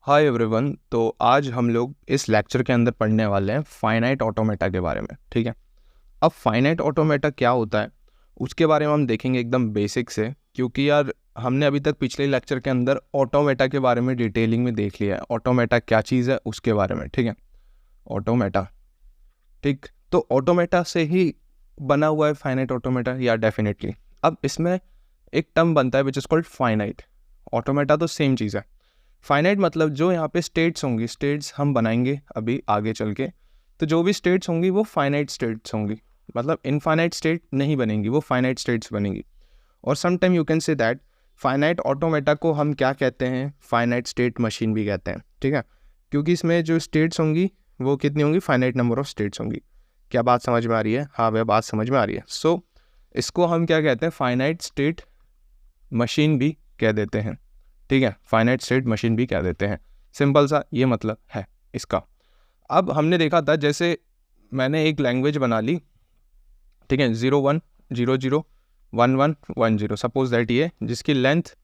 Hi everyone. तो आज हम लोग इस लेक्चर के अंदर पढ़ने वाले हैं फाइनाइट ऑटोमेटा के बारे में। ठीक है, अब फाइनाइट ऑटोमेटा क्या होता है उसके बारे में हम देखेंगे एकदम बेसिक से, क्योंकि यार हमने अभी तक पिछले लेक्चर के अंदर ऑटोमेटा के बारे में डिटेलिंग में देख लिया है, ऑटोमेटा क्या चीज़ है उसके बारे में। ठीक है, ऑटोमेटा, ठीक, तो ऑटोमेटा से ही बना हुआ है फाइनाइट ऑटोमेटा, या डेफिनेटली। अब इसमें एक टर्म बनता है which is called finite. Automata तो सेम चीज़ है। फाइनाइट मतलब जो यहाँ पे स्टेट्स होंगी, स्टेट्स हम बनाएंगे अभी आगे चल के, तो जो भी स्टेट्स होंगी वो फाइनाइट स्टेट्स होंगी, मतलब इनफाइनाइट स्टेट नहीं बनेंगी, वो फाइनाइट स्टेट्स बनेंगी। और some time you can say that finite automata को हम क्या कहते हैं, फाइनाइट स्टेट मशीन भी कहते हैं। ठीक है, क्योंकि इसमें जो स्टेट्स होंगी वो कितनी होंगी, फाइनाइट नंबर ऑफ स्टेट्स होंगी। क्या बात समझ में आ रही है? हाँ वह बात समझ में आ रही है। सो इसको हम क्या कहते हैं, फाइनाइट स्टेट मशीन भी कह देते हैं। ठीक है, फाइनाइट स्टेट मशीन भी कह देते हैं। सिंपल सा ये मतलब है इसका। अब हमने देखा था, जैसे मैंने एक लैंग्वेज बना ली, ठीक है, 01 00 11 10, सपोज दैट ये जिसकी लेंथ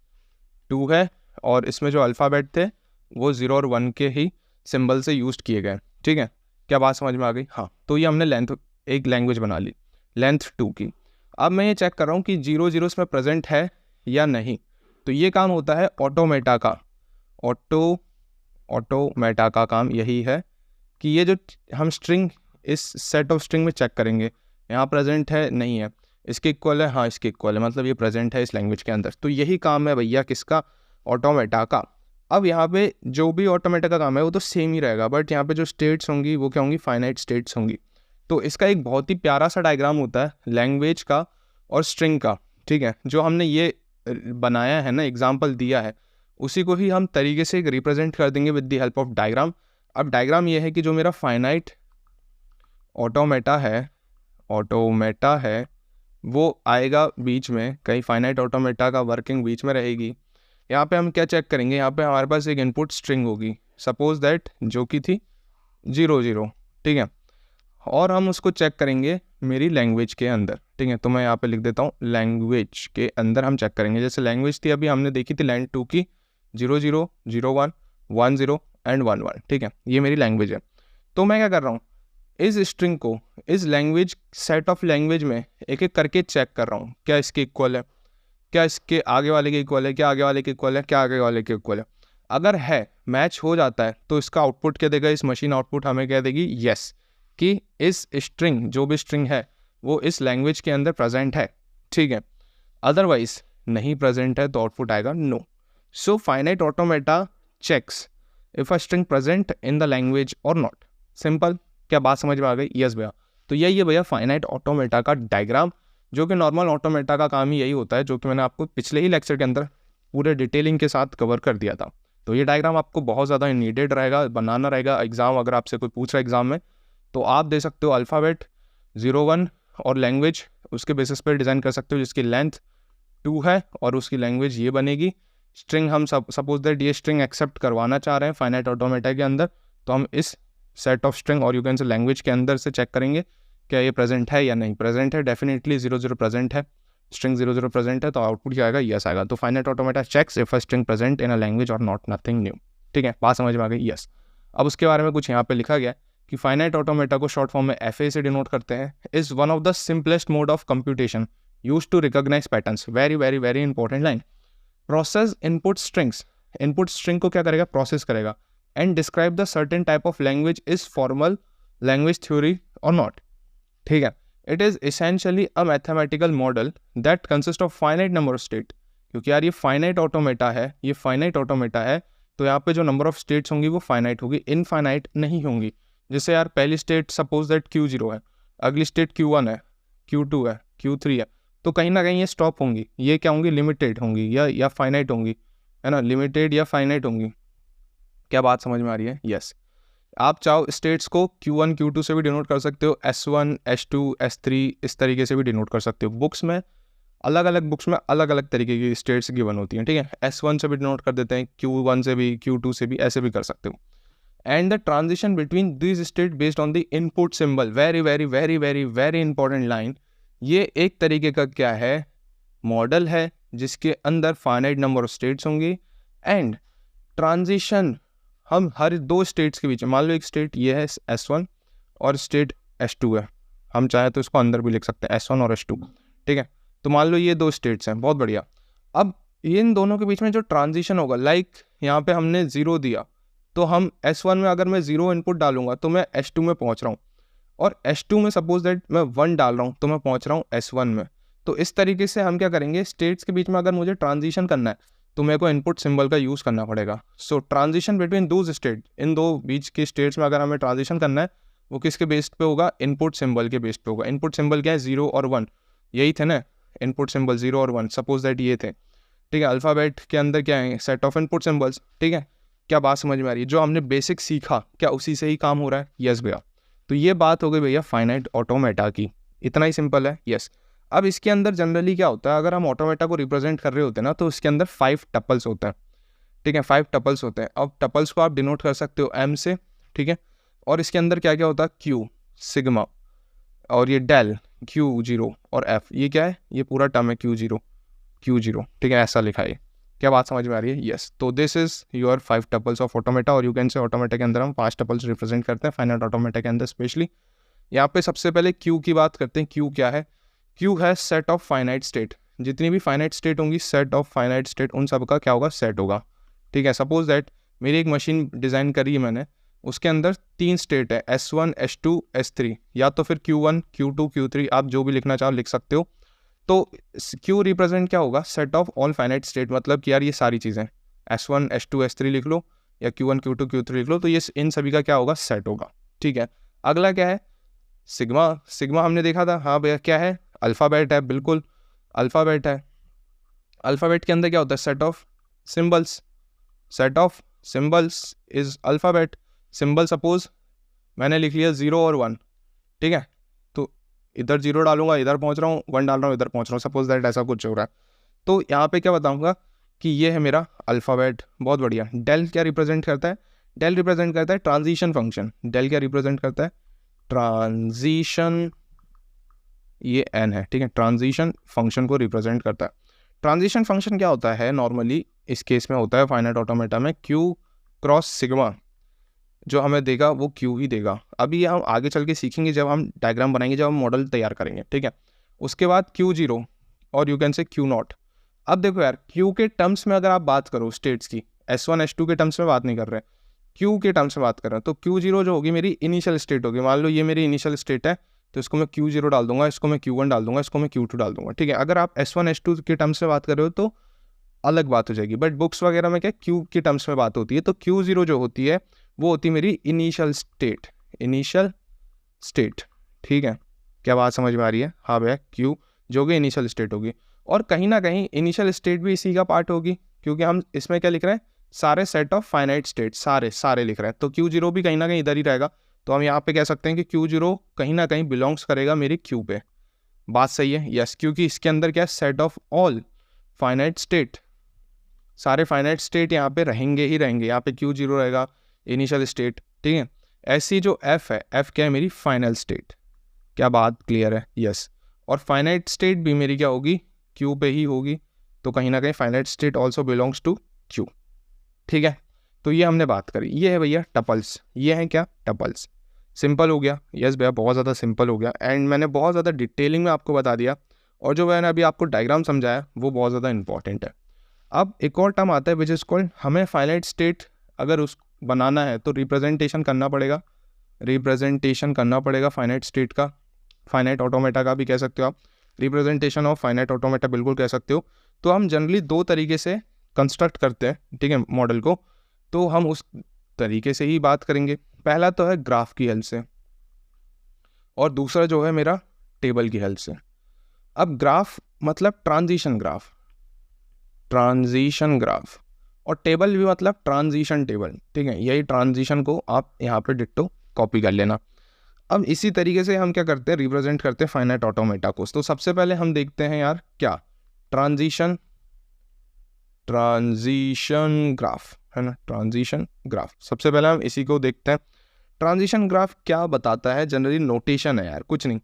2 है और इसमें जो अल्फ़ाबेट थे वो 0 और 1 के ही सिंबल से यूज किए गए। ठीक है, क्या बात समझ में आ गई? हाँ, तो ये हमने एक लैंग्वेज बना ली लेंथ 2 की। अब मैं ये चेक कर रहा हूँ कि 00 इसमें प्रेजेंट है या नहीं। तो ये काम होता है ऑटोमेटा का। ऑटोमेटा का काम यही है कि ये जो हम स्ट्रिंग, इस सेट ऑफ स्ट्रिंग में चेक करेंगे यहाँ प्रेजेंट है नहीं है, इसके इक्वल है, हाँ इसके इक्वल है, मतलब ये प्रेजेंट है इस लैंग्वेज के अंदर। तो यही काम है भैया किसका, ऑटोमेटा का। अब यहाँ पे जो भी ऑटोमेटा का काम है वो तो सेम ही रहेगा, बट यहाँ पे जो स्टेट्स होंगी वो क्या होंगी, फाइनाइट स्टेट्स होंगी। तो इसका एक बहुत ही प्यारा सा डायग्राम होता है लैंग्वेज का और स्ट्रिंग का। ठीक है, जो हमने ये बनाया है ना, एग्जाम्पल दिया है, उसी को ही हम तरीके से रिप्रेजेंट कर देंगे with the help of diagram. अब डायग्राम ये है कि जो मेरा फाइनाइट ऑटोमेटा है वो आएगा बीच में कहीं, फाइनाइट ऑटोमेटा का वर्किंग बीच में रहेगी। यहाँ पे हम क्या चेक करेंगे, यहाँ पे हमारे पास एक इनपुट स्ट्रिंग होगी, सपोज दैट जो कि थी 00। ठीक है, और हम उसको चेक करेंगे मेरी लैंग्वेज के अंदर। ठीक है, तो मैं यहाँ पे लिख देता हूँ लैंग्वेज के अंदर हम चेक करेंगे। जैसे लैंग्वेज थी अभी हमने देखी थी लेंथ 2 की, 00 01 10 एंड 11। ठीक है, ये मेरी लैंग्वेज है। तो मैं क्या कर रहा हूँ, इस स्ट्रिंग को इस लैंग्वेज सेट ऑफ लैंग्वेज में एक एक करके चेक कर रहा हूँ, क्या इसके इक्वल है, क्या इसके आगे वाले के इक्वल है, क्या आगे वाले के इक्वल है, क्या आगे वाले के इक्वल है। अगर है, मैच हो जाता है, तो इसका आउटपुट क्या देगा, इस मशीन आउटपुट हमें कह देगी यस, कि इस स्ट्रिंग, जो भी स्ट्रिंग है वो इस लैंग्वेज के अंदर प्रेजेंट है। ठीक है, अदरवाइज नहीं प्रेजेंट है तो आउटपुट आएगा no. So finite automata checks if a string present in the language or not. Simple, क्या बात समझ में आ गई? यस भैया। तो यही है भैया फाइनाइट ऑटोमेटा का डायग्राम, जो कि नॉर्मल ऑटोमेटा का काम ही यही होता है, जो कि मैंने आपको पिछले ही लेक्चर के अंदर पूरे डिटेलिंग के साथ कवर कर दिया था। तो ये डायग्राम आपको बहुत ज़्यादा नीडेड रहेगा, बनाना रहेगा। एग्जाम अगर आपसे कोई पूछ रहा है एग्जाम में, तो आप दे सकते हो अल्फ़ाबेट 01 और लैंग्वेज, उसके बेसिस पर डिज़ाइन कर सकते हो, जिसकी लेंथ 2 है और उसकी लैंग्वेज ये बनेगी। स्ट्रिंग हम सपोज दैट ये स्ट्रिंग एक्सेप्ट करवाना चाह रहे हैं फाइनाइट ऑटोमेटा के अंदर, तो हम इस सेट ऑफ स्ट्रिंग और यू कैन से लैंग्वेज के अंदर से चेक करेंगे क्या ये प्रेजेंट है या नहीं। प्रेजेंट है, डेफिनेटली 00 प्रेजेंट है, स्ट्रिंग 00 प्रेजेंट है, तो आउटपुट क्या आएगा, यस आएगा। तो finite automata checks if a string present in a language or not nothing new. ठीक है, बात समझ में आ गई? यस। अब उसके बारे में कुछ यहाँ पे लिखा गया कि फाइनाइट ऑटोमेटा को शॉर्ट फॉर्म में FA से डिनोट करते हैं, is one of the simplest mode of computation use to recognize patterns. Very very very important line. Process input strings, input string को क्या करेगा, प्रोसेस करेगा, and describe the certain type of language is formal language theory or not. ठीक है, it is essentially a mathematical model that consist of finite number of state. क्योंकि यार ये finite automata है, ये फाइनाइट ऑटोमेटा है, तो यहाँ पे जो नंबर ऑफ स्टेट्स होंगी वो फाइनाइट होगी, इनफाइनाइट नहीं होंगी। जैसे यार पहली स्टेट सपोज दैट Q0 है, अगली स्टेट Q1 है, Q2 है, Q3 है, तो कहीं ना कहीं ये स्टॉप होंगी, ये क्या होंगी, लिमिटेड होंगी या फाइनाइट होंगी, है ना, लिमिटेड या फाइनाइट होंगी। क्या बात समझ में आ रही है? यस। आप चाहो स्टेट्स को Q1 Q2 से भी डिनोट कर सकते हो, S1 S2 S3 इस तरीके से भी डिनोट कर सकते हो। बुक्स में अलग अलग तरीके की स्टेट्स गिवन होती हैं। ठीक है, S1 से भी डिनोट कर देते हैं, Q1 से भी, Q2 से भी, ऐसे भी कर सकते हो। And the transition between this state based on the input symbol, very very very very very important line. ये एक तरीके का क्या है, मॉडल है जिसके अंदर फाइनाइट नंबर ऑफ स्टेट्स होंगी, एंड ट्रांजिशन हम हर दो स्टेट्स के बीच में, मान लो एक स्टेट ये है S1 और स्टेट S2 है, हम चाहे तो इसको अंदर भी लिख सकते हैं S1 और S2, ठीक है। तो मान लो ये दो स्टेट्स हैं, बहुत बढ़िया। अब इन दोनों के बीच में जो ट्रांजिशन होगा, लाइक यहाँ पे हमने 0 दिया, तो हम S1 में अगर मैं 0 इनपुट डालूंगा तो मैं S2 में पहुँच रहा हूँ, और S2 में सपोज दैट मैं 1 डाल रहा हूँ तो मैं पहुँच रहा हूँ S1 में। तो इस तरीके से हम क्या करेंगे, स्टेट्स के बीच में अगर मुझे ट्रांजिशन करना है तो मेरे को इनपुट सिंबल का यूज़ करना पड़ेगा। सो ट्रांजिशन बिटवीन दोज स्टेट, इन दो बीच के स्टेट्स में अगर हमें ट्रांजिशन करना है वो किसके बेस्ड पे होगा, इनपुट सिंबल के बेस्ड पे होगा। इनपुट सिंबल क्या है, 0 और 1, यही थे ना इनपुट सिंबल 0 और 1, सपोज दैट ये थे, ठीक है। अल्फ़ाबेट के अंदर क्या है, सेट ऑफ इनपुट सिंबल्स, ठीक है। क्या बात समझ में आ रही है, जो हमने बेसिक सीखा क्या उसी से ही काम हो रहा है, यस भैया। तो ये बात हो गई भैया फाइनाइट ऑटोमेटा की, इतना ही सिंपल है, यस। अब इसके अंदर जनरली क्या होता है, अगर हम ऑटोमेटा को रिप्रेजेंट कर रहे होते हैं ना तो इसके अंदर 5 टपल्स होते हैं, ठीक है, 5 टपल्स होते हैं। अब टपल्स को आप डिनोट कर सकते हो M से, ठीक है। और इसके अंदर क्या क्या होता है, Q, सिग्मा, और ये डेल, Q0 और F, ये क्या है, ये पूरा टर्म है Q0, ठीक है, ऐसा लिखा है। क्या बात समझ में आ रही है, यस। तो this is your 5 tuples of automata, और यू कैन से ऑटोमेटा के अंदर हम 5 टपल्स रिप्रेजेंट करते हैं, फाइनाइट ऑटोमेटा के अंदर स्पेशली। यहाँ पे सबसे पहले Q की बात करते हैं। Q क्या है, Q है सेट ऑफ फाइनाइट स्टेट, जितनी भी फाइनाइट स्टेट होंगी, सेट ऑफ फाइनाइट स्टेट, उन सब का क्या होगा, सेट होगा, ठीक है। सपोज दैट मेरी एक मशीन डिज़ाइन करी है मैंने, उसके अंदर 3 स्टेट है, S1, S2, S3, या तो फिर Q1, Q2, Q3, आप जो भी लिखना चाहो लिख सकते हो। तो Q रिप्रेजेंट क्या होगा, set of all finite state, मतलब कि यार ये सारी चीज़ें S1, S2, S3 लिख लो, या Q1, Q2, Q3 लिख लो, तो ये इन सभी का क्या होगा, सेट होगा, ठीक है। अगला क्या है, सिग्मा। सिग्मा हमने देखा था, हाँ भैया क्या है, अल्फ़ाबेट है, बिल्कुल अल्फ़ाबेट है। अल्फ़ाबेट के अंदर क्या होता है, set of symbols, set of symbols is alphabet. Symbol suppose मैंने लिख लिया 0 और 1, ठीक है, तो इधर 0 डालूंगा इधर पहुंच रहा हूँ, 1 डाल रहा हूँ इधर पहुंच रहा हूँ, सपोज दैट ऐसा कुछ हो रहा है। तो यहाँ पे क्या बताऊंगा कि ये है मेरा अल्फ़ाबेट, बहुत बढ़िया। डेल क्या रिप्रेजेंट करता है, डेल रिप्रेजेंट करता है ट्रांजिशन फंक्शन। डेल क्या रिप्रेजेंट करता है, ट्रांजिशन, ये एन है, ठीक है, ट्रांजिशन फंक्शन को रिप्रेजेंट करता है। ट्रांजिशन फंक्शन क्या होता है, नॉर्मली इस केस में होता है फाइनाइट ऑटोमेटा में Q क्रॉस सिग्मा, जो हमें देगा वो Q ही देगा। अभी हम आगे चल के सीखेंगे जब हम डायग्राम बनाएंगे, जब हम मॉडल तैयार करेंगे, ठीक है। उसके बाद Q0 और यू कैन से Q0। अब देखो यार, Q के टर्म्स में अगर आप बात करो स्टेट्स की, S1, S2 के टर्म्स में बात नहीं कर रहे, Q के टर्म्स में बात कर रहे हैं, तो Q0 जो होगी मेरी इनिशियल स्टेट होगी। मान लो ये मेरी इनिशियल स्टेट है, तो इसको मैं Q0 डाल दूंगा, इसको मैं Q1 डाल दूंगा, इसको मैं Q2 डाल दूंगा, ठीक है। अगर आप S1, S2 के टर्म्स में बात कर रहे हो तो अलग बात हो जाएगी, बट बुक्स वगैरह में क्या Q के टर्म्स में बात होती है। तो Q0 जो होती है वो होती है मेरी इनिशियल स्टेट, इनिशियल स्टेट, ठीक है। क्या बात समझ में आ रही है, हाँ भैया, Q जो कि इनिशियल स्टेट होगी। और कहीं ना कहीं इनिशियल स्टेट भी इसी का पार्ट होगी, क्योंकि हम इसमें क्या लिख रहे हैं, सारे सेट ऑफ फाइनाइट स्टेट, सारे लिख रहे हैं। तो Q0 भी कहीं ना कहीं इधर ही रहेगा, तो हम यहाँ पे कह सकते हैं कि Q0 कहीं ना कहीं बिलोंग्स करेगा मेरी Q पे। बात सही है, यस, क्योंकि इसके अंदर क्या है, set of all finite state, सारे फाइनाइट स्टेट यहाँ पे रहेंगे ही रहेंगे। यहाँ पे Q0 रहेगा इनिशियल स्टेट, ठीक है। ऐसी जो F है, F क्या है मेरी फाइनल स्टेट। क्या बात क्लियर है, यस। और फाइनाइट स्टेट भी मेरी क्या होगी, Q पे ही होगी, तो कहीं ना कहीं finite state also belongs to Q, ठीक है। तो ये हमने बात करी, ये है भैया टपल्स, ये है क्या, टपल्स। सिंपल हो गया, यस भैया, बहुत ज़्यादा सिंपल हो गया, एंड मैंने बहुत ज़्यादा डिटेलिंग में आपको बता दिया, और जो मैंने अभी आपको डायग्राम समझाया वो बहुत ज़्यादा इंपॉर्टेंट है। अब एक और टर्म आता है विच इज़ कॉल्ड, हमें फाइनाइट स्टेट अगर उस बनाना है तो रिप्रेजेंटेशन करना पड़ेगा, रिप्रेजेंटेशन करना पड़ेगा फाइनाइट स्टेट का, फाइनाइट ऑटोमेटा का भी कह सकते हो आप, रिप्रेजेंटेशन ऑफ फाइनाइट ऑटोमेटा बिल्कुल कह सकते हो। तो हम जनरली 2 तरीके से कंस्ट्रक्ट करते हैं, ठीक है, मॉडल को, तो हम उस तरीके से ही बात करेंगे। पहला तो है ग्राफ की हेल्प से, और दूसरा जो है मेरा टेबल की हेल्प से। अब ग्राफ मतलब ट्रांजिशन ग्राफ, ट्रांजिशन ग्राफ, और टेबल भी मतलब ट्रांजिशन टेबल, ठीक है। यही ट्रांजिशन को आप यहाँ पे डिट्टो कॉपी कर लेना। अब इसी तरीके से हम क्या करते हैं, रिप्रेजेंट करते हैं फाइनाइट ऑटोमेटा को। तो सबसे पहले हम देखते हैं यार क्या, ट्रांजिशन ग्राफ है ना, ट्रांजिशन ग्राफ। सबसे पहले हम इसी को देखते हैं। ट्रांजिशन ग्राफ क्या बताता है, जनरली नोटेशन है यार, कुछ नहीं।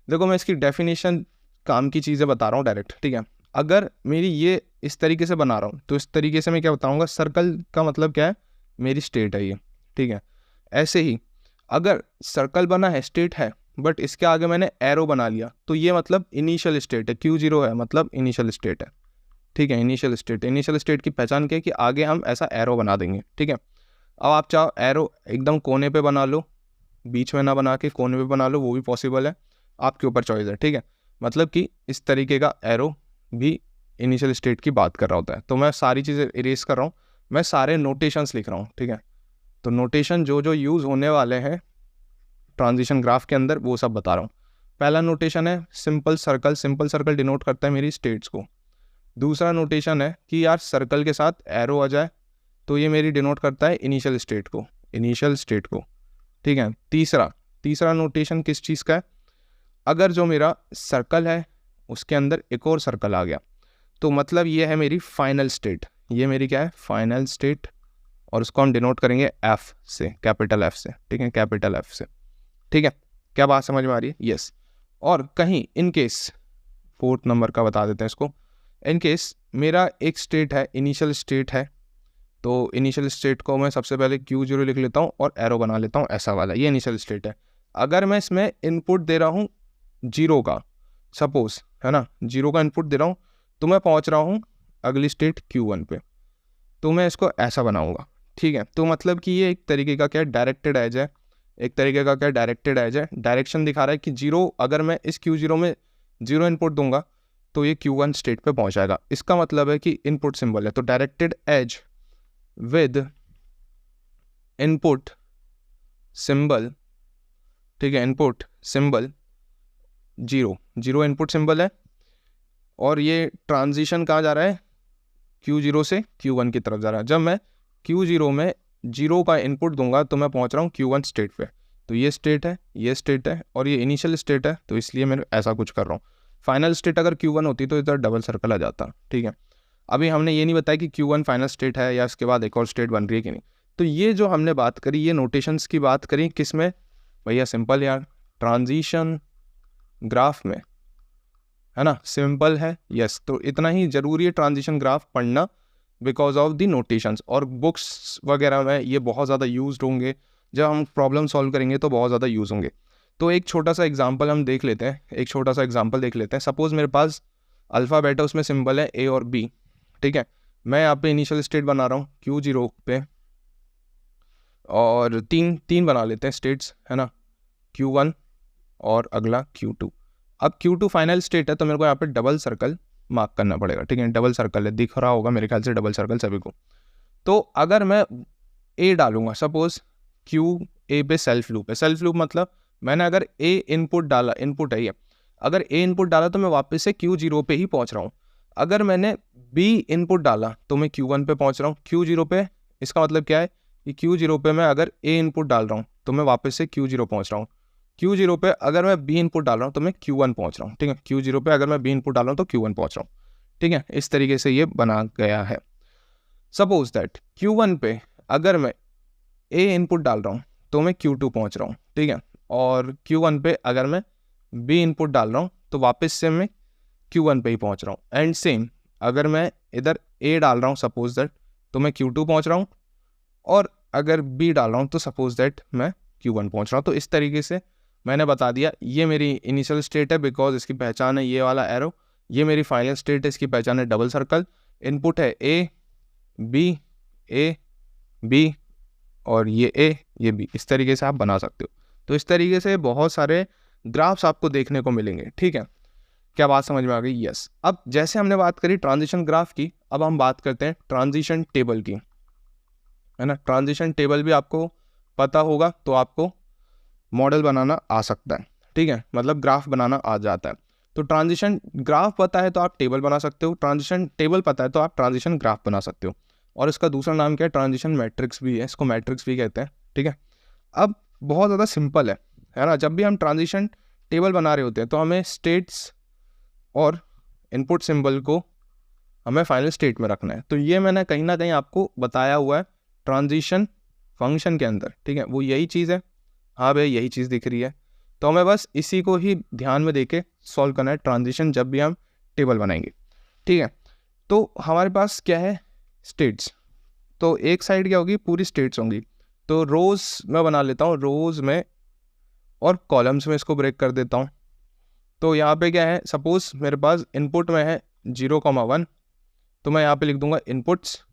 देखो मैं इसकी डेफिनेशन काम की चीज़ें बता रहा हूँ डायरेक्ट, ठीक है। अगर मेरी ये इस तरीके से बना रहा हूँ तो इस तरीके से मैं क्या बताऊँगा, सर्कल का मतलब क्या है, मेरी स्टेट है ये, ठीक है। ऐसे ही अगर सर्कल बना है, स्टेट है, बट इसके आगे मैंने एरो बना लिया, तो ये मतलब इनिशियल स्टेट है, Q0 है मतलब इनिशियल स्टेट है, ठीक है। इनिशियल स्टेट की पहचान क्या है कि आगे हम ऐसा एरो बना देंगे, ठीक है। अब आप चाहो एरो एकदम कोने पे बना लो, बीच में ना बना के कोने पे बना लो, वो भी पॉसिबल है, आपके ऊपर चॉइस है, ठीक है। मतलब कि इस तरीके का एरो भी इनिशियल स्टेट की बात कर रहा होता है। तो मैं सारी चीज़ें इरेज कर रहा हूँ, मैं सारे नोटेशंस लिख रहा हूँ, ठीक है। तो नोटेशन जो जो यूज़ होने वाले हैं ट्रांजिशन ग्राफ के अंदर वो सब बता रहा हूँ। पहला नोटेशन है सिंपल सर्कल डिनोट करता है मेरी स्टेट्स को। दूसरा नोटेशन है कि यार सर्कल के साथ एरो आ जाए तो ये मेरी डिनोट करता है इनिशियल स्टेट को, ठीक है। तीसरा नोटेशन किस चीज़ का है, अगर जो मेरा सर्कल है उसके अंदर एक और सर्कल आ गया तो मतलब ये है मेरी फाइनल स्टेट, ये मेरी क्या है, फाइनल स्टेट, और उसको हम डिनोट करेंगे एफ से, कैपिटल एफ से, ठीक है, कैपिटल एफ से, ठीक है। क्या बात समझ में आ रही है? यस। और कहीं इन केस 4th नंबर का बता देते हैं इसको, इन केस मेरा एक स्टेट है, इनिशियल स्टेट है, तो इनिशियल स्टेट को मैं सबसे पहले Q0 लिख लेता हूँ और एरो बना लेता हूँ ऐसा वाला, ये इनिशियल स्टेट है। अगर मैं इसमें इनपुट दे रहा हूँ 0 का, सपोज है ना, 0 का इनपुट दे रहा हूँ, तो मैं पहुँच रहा हूँ अगली स्टेट Q1 पे, तो मैं इसको ऐसा बनाऊँगा, ठीक है। तो मतलब कि ये एक तरीके का क्या डायरेक्टेड एज है, डायरेक्शन दिखा रहा है कि 0, अगर मैं इस Q0 में 0 इनपुट दूंगा तो ये Q1 स्टेट पे पहुंच जाएगा। इसका मतलब है कि इनपुट सिंबल है, तो directed edge with input symbol, ठीक है, इनपुट सिंबल 0 इनपुट सिंबल है, और ये ट्रांजिशन कहाँ जा रहा है, Q0 से Q1 की तरफ जा रहा है। जब मैं Q0 में 0 का इनपुट दूंगा तो मैं पहुंच रहा हूँ Q1 स्टेट पे, तो ये स्टेट है और ये इनिशियल स्टेट है, तो इसलिए मैं ऐसा कुछ कर रहा हूँ। फाइनल स्टेट अगर Q1 होती तो इधर डबल सर्कल आ जाता, ठीक है। अभी हमने ये नहीं बताया कि Q1 फाइनल स्टेट है या इसके बाद एक और स्टेट बन रही है कि नहीं। तो ये जो हमने बात करी, ये नोटेशंस की बात करी, किस में भैया, सिंपल यार, ट्रांजिशन ग्राफ में, है ना, सिंपल है, यस। तो इतना ही ज़रूरी है ट्रांजिशन ग्राफ पढ़ना, बिकॉज ऑफ दी नोटेशंस, और बुक्स वगैरह में ये बहुत ज़्यादा यूज्ड होंगे, जब हम प्रॉब्लम सॉल्व करेंगे तो बहुत ज़्यादा यूज़ होंगे। तो एक छोटा सा एग्जांपल हम देख लेते हैं, सपोज़ मेरे पास अल्फ़ाबेट है, उसमें सिंबल है A और B, ठीक है। मैं यहाँ पे इनिशियल स्टेट बना रहा हूँ Q0 पे, और तीन बना लेते हैं स्टेट्स, है ना, Q1 और अगला Q2। अब Q2 फाइनल स्टेट है तो मेरे को यहाँ पे डबल सर्कल मार्क करना पड़ेगा, ठीक है। डबल सर्कल है, दिख रहा होगा मेरे ख्याल से डबल सर्कल सभी को। तो अगर मैं A डालूंगा, सपोज QA पे सेल्फ लूप मतलब मैंने अगर A इनपुट डाला, इनपुट है ये, अगर A इनपुट डाला तो मैं वापस से Q0 पे ही पहुंच रहा हूँ। अगर मैंने B इनपुट डाला तो मैं Q1 पे पहुंच रहा हूँ, Q0 पे। इसका मतलब क्या है कि Q0 पे मैं अगर A इनपुट डाल रहा हूँ तो मैं वापस से Q0 पहुंच रहा हूँ। Q0 पे अगर मैं B इनपुट डाल रहा हूँ तो मैं Q1 पहुंच रहा हूँ, ठीक है। Q0 पे अगर मैं B इनपुट डाल रहा हूँ तो Q1 पहुंच रहा हूँ, ठीक है। इस तरीके से ये बना गया है। सपोज दैट Q1 पे अगर मैं A इनपुट डाल रहा हूँ तो मैं Q2 पहुंच रहा हूँ, ठीक है। और Q1 पे अगर मैं B इनपुट डाल रहा हूँ तो वापस से मैं Q1 पे ही पहुंच रहा हूँ। एंड सेम अगर मैं इधर A डाल रहा हूँ सपोज दैट, तो मैं Q2 पहुंच रहा हूँ, और अगर B डाल रहा हूँ तो सपोज दैट मैं Q1 पहुंच रहा हूँ। तो इस तरीके से मैंने बता दिया, ये मेरी इनिशियल स्टेट है बिकॉज इसकी पहचान है ये वाला एरो, ये मेरी फाइनल स्टेट है, इसकी पहचान है डबल सर्कल, इनपुट है A B और ये A ये B। इस तरीके से आप बना सकते हो। तो इस तरीके से बहुत सारे ग्राफ्स आपको देखने को मिलेंगे, ठीक है। क्या बात समझ में आ गई? यस। अब जैसे हमने बात करी ट्रांजिशन ग्राफ की, अब हम बात करते हैं ट्रांजिशन टेबल की, है ना। ट्रांजिशन टेबल भी आपको पता होगा तो आपको मॉडल बनाना आ सकता है, ठीक है, मतलब ग्राफ बनाना आ जाता है। तो ट्रांजिशन ग्राफ पता है तो आप टेबल बना सकते हो, ट्रांजिशन टेबल पता है तो आप ट्रांजिशन ग्राफ बना सकते हो। और इसका दूसरा नाम क्या है, ट्रांजिशन मैट्रिक्स भी है, इसको मैट्रिक्स भी कहते हैं, ठीक है। अब बहुत ज़्यादा सिंपल है ना। जब भी हम ट्रांजिशन टेबल बना रहे होते हैं तो हमें स्टेट्स और इनपुट सिंबल को हमें फाइनल स्टेट में रखना है। तो ये मैंने कहीं ना कहीं आपको बताया हुआ है ट्रांजिशन फंक्शन के अंदर, ठीक है, वो यही चीज़ है। हाँ भाई, यही चीज़ दिख रही है, तो हमें बस इसी को ही ध्यान में देके सॉल्व करना है ट्रांजिशन जब भी हम टेबल बनाएंगे, ठीक है। तो हमारे पास क्या है, स्टेट्स, तो एक साइड क्या होगी, पूरी स्टेट्स होंगी। तो रोज़ मैं बना लेता हूँ, रोज़ में और कॉलम्स में इसको ब्रेक कर देता हूँ। तो यहाँ पे क्या है, सपोज़ मेरे पास इनपुट में है 0,1, तो मैं यहाँ पे लिख दूंगा इनपुट्स,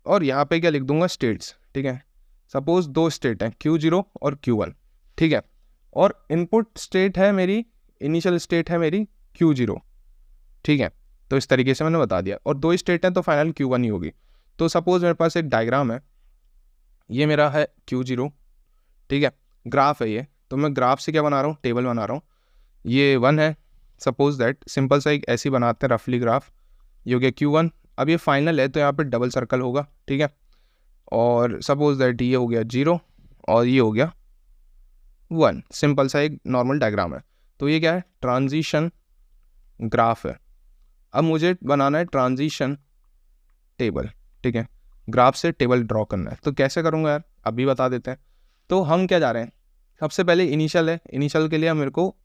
और यहाँ पे क्या लिख दूंगा, स्टेट्स। ठीक है, सपोज़ 2 स्टेट हैं Q0 और Q1। ठीक है, और इनपुट स्टेट है मेरी, इनिशियल स्टेट है मेरी Q0। ठीक है, तो इस तरीके से मैंने बता दिया, और 2 स्टेट हैं तो फाइनल Q1 ही होगी। तो सपोज़ मेरे पास एक डायग्राम है, ये मेरा है Q0। ठीक है, ग्राफ है ये, तो मैं ग्राफ से क्या बना रहा हूँ, टेबल बना रहा हूँ। ये 1 है, सपोज दैट, सिंपल सा एक ऐसी बनाते हैं रफली ग्राफ। ये हो गया Q1। अब ये फाइनल है तो यहाँ पे डबल सर्कल होगा। ठीक है, और सपोज दैट ये हो गया 0 और ये हो गया 1। सिंपल सा एक नॉर्मल डायग्राम है। तो ये क्या है, ट्रांजिशन ग्राफ है। अब मुझे बनाना है ट्रांजिशन टेबल। ठीक है, ग्राफ से टेबल ड्रॉ करना है, तो कैसे करूँगा यार, अभी बता देते हैं। तो हम क्या जा रहे हैं, सबसे पहले इनिशियल है, इनिशियल के लिए मेरे को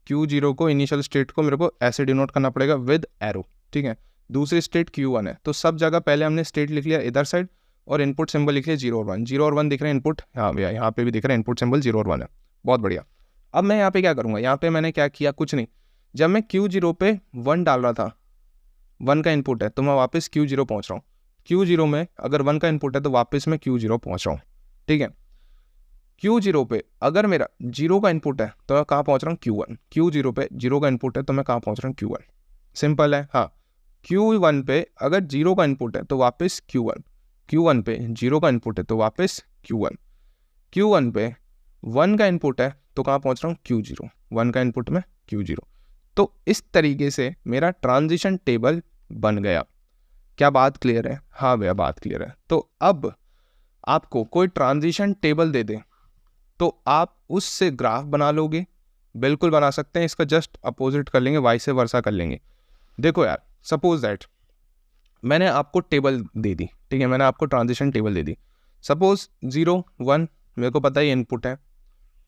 Q0 को, इनिशियल स्टेट को मेरे को ऐसे डिनोट करना पड़ेगा विद एरो। ठीक है, दूसरी स्टेट Q1 है, तो सब जगह पहले हमने स्टेट लिख लिया इधर साइड, और इनपुट सिंबल लिख लिया 0 और 1। 0 और 1 दिख रहे हैं इनपुट, हाँ भैया यहाँ पे भी दिख रहा है इनपुट सिंबल 0 और 1 है, बहुत बढ़िया। अब मैं यहाँ पे क्या करूँगा, यहाँ पे मैंने क्या किया, कुछ नहीं। जब मैं Q0 पे 1 डाल रहा था, 1 का इनपुट है, तो मैं वापस Q0 पहुँच रहा हूँ। Q0 में अगर 1 का इनपुट है तो वापस मैं Q0 पहुँच रहा हूँ। ठीक है, Q0 पे अगर मेरा 0 का इनपुट है तो मैं कहाँ पहुँच रहा हूँ, Q1। Q0 पे 0 का इनपुट है तो मैं कहाँ पहुँच रहा हूँ, Q1। सिंपल है। हाँ, Q1 पे अगर 0 का इनपुट है तो वापस Q1। Q1 पे 0 का इनपुट है तो वापस Q1। Q1 पे 1 का इनपुट है तो कहाँ पहुँच रहा हूँ, Q0। 1 का इनपुट में Q0। तो इस तरीके से मेरा ट्रांजिशन टेबल बन गया। क्या बात क्लियर है? हाँ भैया बात क्लियर है। तो अब आपको कोई ट्रांजिशन टेबल दे दे तो आप उससे ग्राफ बना लोगे, बिल्कुल बना सकते हैं। इसका जस्ट अपोजिट कर लेंगे, वाइस वर्सा कर लेंगे। देखो यार, सपोज दैट मैंने आपको टेबल दे दी। ठीक है, मैंने आपको ट्रांजिशन टेबल दे दी। सपोज 0 1 मेरे को पता है ये इनपुट है।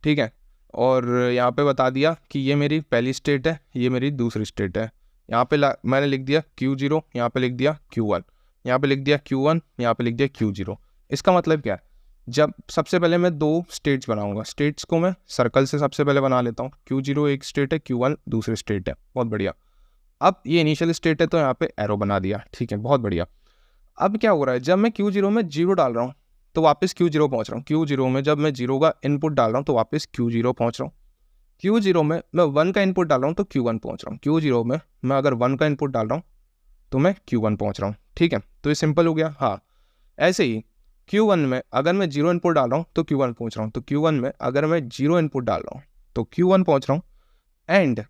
ठीक है, और यहाँ पे बता दिया कि ये मेरी पहली स्टेट है, ये मेरी दूसरी स्टेट है। यहाँ पे मैंने लिख दिया Q0, यहाँ पे लिख दिया Q1, यहाँ पे लिख दिया Q1, यहाँ पे लिख दिया Q0। इसका मतलब क्या है, जब सबसे पहले मैं 2 स्टेट्स बनाऊंगा, स्टेट्स को मैं सर्कल से सबसे पहले बना लेता हूँ। Q0 एक स्टेट है, Q1 दूसरी स्टेट है, बहुत बढ़िया। अब ये इनिशियल स्टेट है तो यहाँ पे एरो बना दिया। ठीक है, बहुत बढ़िया। अब क्या हो रहा है, जब मैं Q0 में 0 डाल रहा हूँ तो वापस Q0 पहुँच रहा हूँ। Q0 में जब मैं 0 का इनपुट डाल रहा हूँ तो वापस Q0 पहुँच रहा हूँ। Q0 में मैं 1 का इनपुट डाल रहा हूँ तो Q1 पहुँच रहा हूँ। Q0 में मैं अगर 1 का इनपुट डाल रहा हूँ तो मैं Q1 पहुँच रहा हूँ। ठीक है, तो ये सिंपल हो गया। हाँ, ऐसे ही Q1 में अगर मैं 0 इनपुट डाल रहा हूँ तो Q1 पहुँच रहा हूँ, तो Q1 में अगर मैं 0 इनपुट डाल रहा हूँ तो Q1 पहुँच रहा हूँ, एंड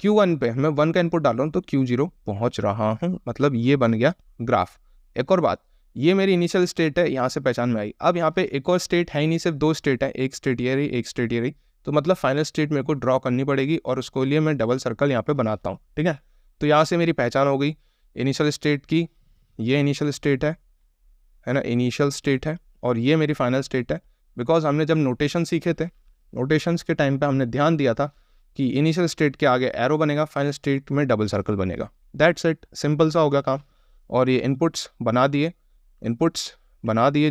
Q1 पे मैं 1 का इनपुट डाल रहा हूँ तो Q0 पहुँच रहा हूँ। मतलब ये बन गया ग्राफ। एक और बात, ये मेरी इनिशियल स्टेट है, यहाँ से पहचान में आई। अब यहाँ पे एक और स्टेट है ही नहीं, सिर्फ 2 स्टेट है, एक स्टेट ये रही, एक स्टेट ये रही। तो मतलब फाइनल स्टेट मेरे को ड्रॉ करनी पड़ेगी, और उसको लिए मैं डबल सर्कल यहाँ पे बनाता हूँ। ठीक है, तो यहाँ से मेरी पहचान हो गई इनिशियल स्टेट की। ये इनिशियल स्टेट है ना, इनिशियल स्टेट है, और ये मेरी फाइनल स्टेट है। बिकॉज हमने जब नोटेशन सीखे थे, नोटेशंस के टाइम पे हमने ध्यान दिया था कि इनिशियल स्टेट के आगे एरो बनेगा, फाइनल स्टेट में डबल सर्कल बनेगा। दैट्स इट, सिंपल सा हो गया काम। और ये इनपुट्स बना दिए,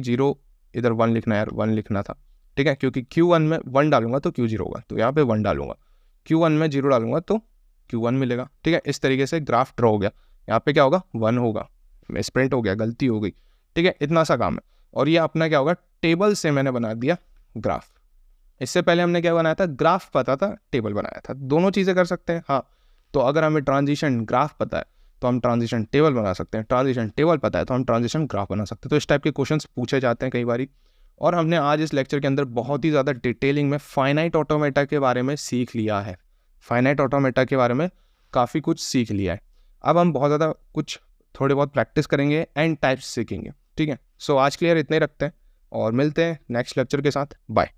0 इधर 1 लिखना है यार, 1 लिखना था। ठीक है, क्योंकि Q1 में 1 डालूंगा तो Q0 होगा, तो यहाँ पे 1 डालूंगा। Q1 में 0 डालूंगा तो Q1 मिलेगा। ठीक है, इस तरीके से ग्राफ ड्रॉ हो गया। यहाँ पे क्या होगा, 1 होगा, मिसप्रिंट हो गया, गलती हो गई। ठीक है, इतना सा काम है। और ये अपना क्या होगा, टेबल से मैंने बना दिया ग्राफ। इससे पहले हमने क्या बनाया था, ग्राफ पता था, टेबल बनाया था। दोनों चीज़ें कर सकते हैं। हाँ, तो अगर हमें ट्रांजिशन ग्राफ पता है तो हम ट्रांजिशन टेबल बना सकते हैं, ट्रांजिशन टेबल पता है तो हम ट्रांजिशन ग्राफ बना सकते हैं। तो इस टाइप के क्वेश्चंस पूछे जाते हैं कई बारी। और हमने आज इस लेक्चर के अंदर बहुत ही ज़्यादा डिटेलिंग में फाइनाइट ऑटोमेटा के बारे में सीख लिया है। फाइनाइट ऑटोमेटा के बारे में काफ़ी कुछ सीख लिया है। अब हम बहुत ज़्यादा कुछ थोड़े बहुत प्रैक्टिस करेंगे एंड टाइप्स सीखेंगे। ठीक है, सो आज के लिए इतने रखते हैं और मिलते हैं नेक्स्ट लेक्चर के साथ। बाय।